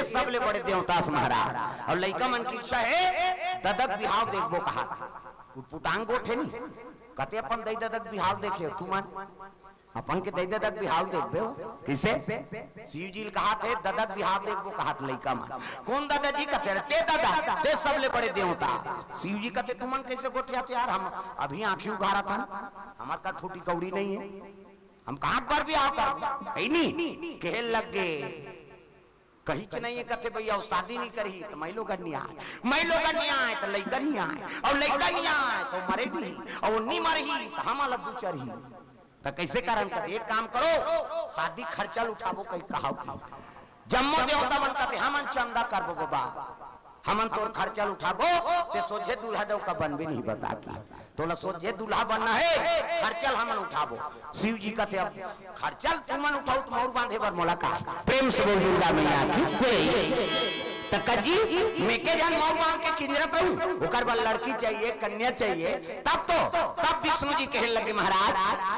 हे सबले बड़े देवतास महाराज। और लइका मन की इच्छा है ददक बिहाव देखबो कहा पुटांग गोठे नहीं कते अपन दई ददक बिहाव देखे तू मन अपन के दई ददक बिहाव देखबे किसे शिव जी कहा थे ददक बिहाव देखबो कहा लइका मन कौन दादा जी कहते ते दादा ते सबले बड़े देवता शिव जी कहते तू मन कैसे गोठे आते यार हम अभी आंखी उघारा था हमार का छोटी कौड़ी नहीं है हम कहां पर भी आओ कर नहीं कहे लग गए कहीं के नहीं है कहते भैया शादी नहीं करी तो मैं लोग नहीं आए तो लड़का नहीं आए और लड़का नहीं आए तो मरे नहीं और नहीं मरही तो हम अलग दू चरही तो कैसे कारण कहते एक काम करो शादी खर्चा उठाबो कहीं कहा जम्मो देवता मन कहते हमन चंदा करबो बाबा हमन तोर खर्चा उठाबो ते सोझे दूल्हा दो का बन भी नहीं बता के तोला सोझे दूल्हा बनना है खर्चल हमन उठाबो शिव जी कहते अब खर्चल तुमन उठाओ तो मोर बांधे बर मोला का प्रेम से बोल दुर्गा मैया की तकजी मेके जान मोर बांध के किंजरत रहूं ओकर बल लड़की चाहिए कन्या चाहिए तब विष्णु जी कहने लगे महाराज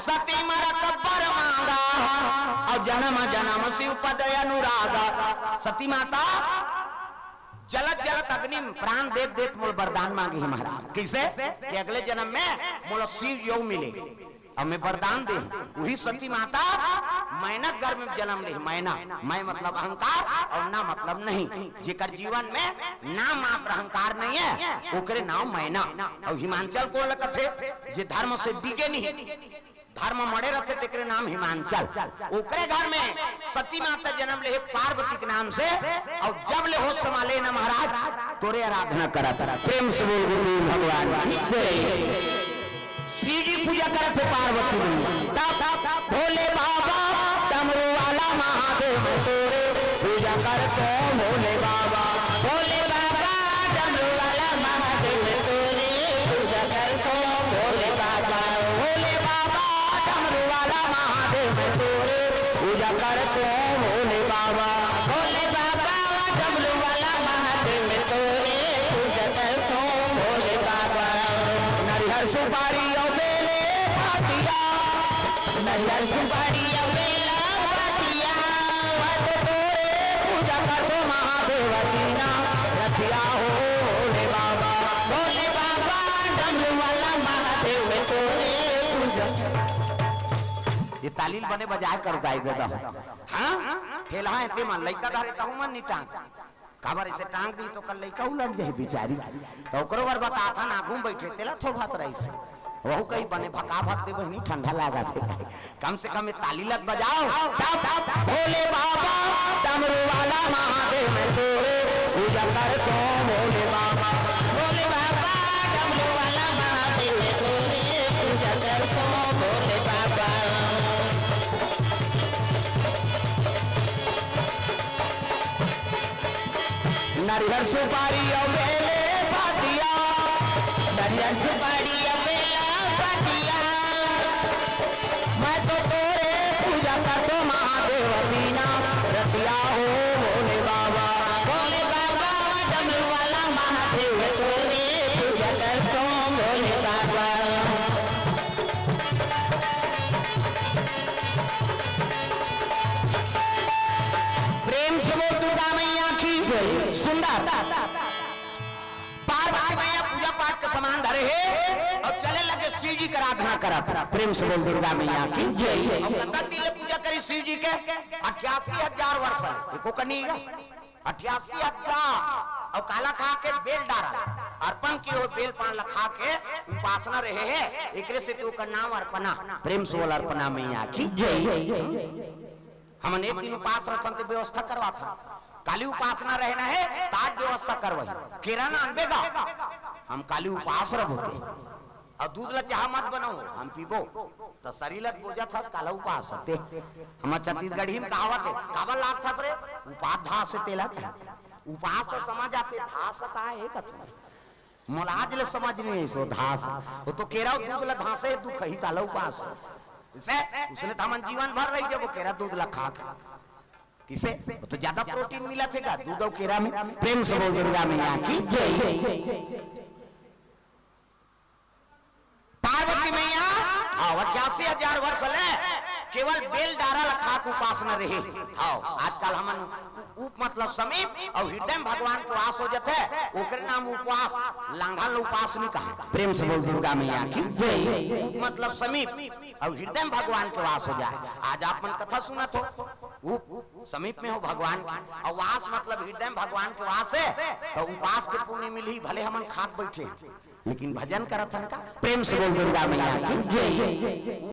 सती मरा कब्बर मांगा और जन्म जन्म शिव पद अनुरागा सती माता जलत जलत अग्नि प्राण देत देत मोल वरदान मांगे है महाराज किसे कि अगले जन्म में मोला शिव यो मिले और मैं वरदान दे वही सती माता मैना गर्भ में जन्म ले मैना मैं मतलब अहंकार और ना मतलब नहीं जेकर जीवन में ना मात्र अहंकार नहीं है ओकरे नाम मैना और हिमांचल को लकथे जे धर्म से डिगे नहीं धर्म मड़े रहते तेरे नाम हिमांचल ओकरे घर में सती माता जन्म ले पार्वती के नाम से और जब ले हो संभाले ना महाराज तोरे आराधना करा प्रेम से बोल गुरु भगवान शिव जी पूजा करते पार्वती भोले बाबा डमरू वाला महादेव तोरे पूजा करते भोले बाबा डमरू वाला महादेव तोरे पूजा करते भोले बाबा डमरू वाला महादेव तोरे पूजा करते भोले बाबा डमरू वाला महादेव तोरे पूजा करते भोले बाबा नरिहर सुपारी और बेले पातिया नरिहर सुपारी और बेला पातिया तोरे पूजा करते महादेव जीना रतिया हो भोले बाबा डमरू वाला महादेव तोरे पूजा ये तालील बने बजाय कर दाई दादा हां ठेला है ते मन लइका धारे कहूं मन नी टांग काबर इसे टांग दी तो कल लइका उलट जाए बेचारी तो ओकरो बार बता था ना घूम बैठे तेला थो भात रही से वहु कहीं बने भका भक दे बहनी ठंडा लगा थे कम से कम ताली लग बजाओ तब भोले बाबा डमरू वाला महादेव तोरे पूजा कर तो भोले बाबा डमरू वाला महादेव तोरे पूजा कर तो भोले बाबा नरिहर सुपारी और बेले पातिया नरिहर सुपारी और बेला पातिया मैं तो तोरे पूजा करतो महादेव बीना रतिया हो भोले बाबा डमरू वाला महादेव तोरे पूजा करतो भोले बाबा प्रेम से बोल दुर्गा मैया की सुंदर पार्वती मैया पूजा पाठ का सामान धरे है और चले लगे शिव जी की आराधना करा प्रेम से बोल दुर्गा मैया की जय दिल पूजा करी शिव जी के 88,000 वर्ष एको कनीगा 88,000 और काला खा के बेल डारा अर्पण की हो बेल पान लखा के उपासना रहे है एकरे से तू का नाम अर्पणा प्रेम से बोल अर्पणा मैया की जय हमने एक दिन उपास रखन के व्यवस्था करवा था काली उपासना रहना है ताज व्यवस्था करवाई किराना अनबेगा हम काली उपास रहोते और दूध ला चाह मत बनाओ हम पीबो तो शरीर बोझा था काला उपास होते हम छत्तीसगढ़ी में कहावत है काबल लाभ था रे उपाधा से तेला उपास से समझ आते धास का है कथा मोलाज ले समझ नहीं सो धास वो तो केरा दूध ला धासे दुख ही काला उपास इसे उसने तो मन जीवन भर रही जब वो केरा दूध ला खा के किसे तो ज्यादा प्रोटीन मिला थे का दूध और केरा में प्रेम से बोल दुर्गा मैया की जय पार्वती मैया 88,000 वर्ष ले केवल बेल डारा खाक उपासना रहे। हाँ आजकल हमन उप मतलब समीप और हृदय में भगवान के वास हो जाते ओकर नाम उपवास लांघल उपासनी कहा। प्रेम से बोल दुर्गा मैया की जय। उप मतलब समीप और हृदय में भगवान के वास हो जाए। आज आप मन कथा सुनत हो उप समीप में हो भगवान की और वास मतलब हृदय में भगवान के वास है तो उपास के पुण्य मिली भले हमन खाक बैठे लेकिन भजन करत हन का। प्रेम से बोल दुर्गा मैया की जय।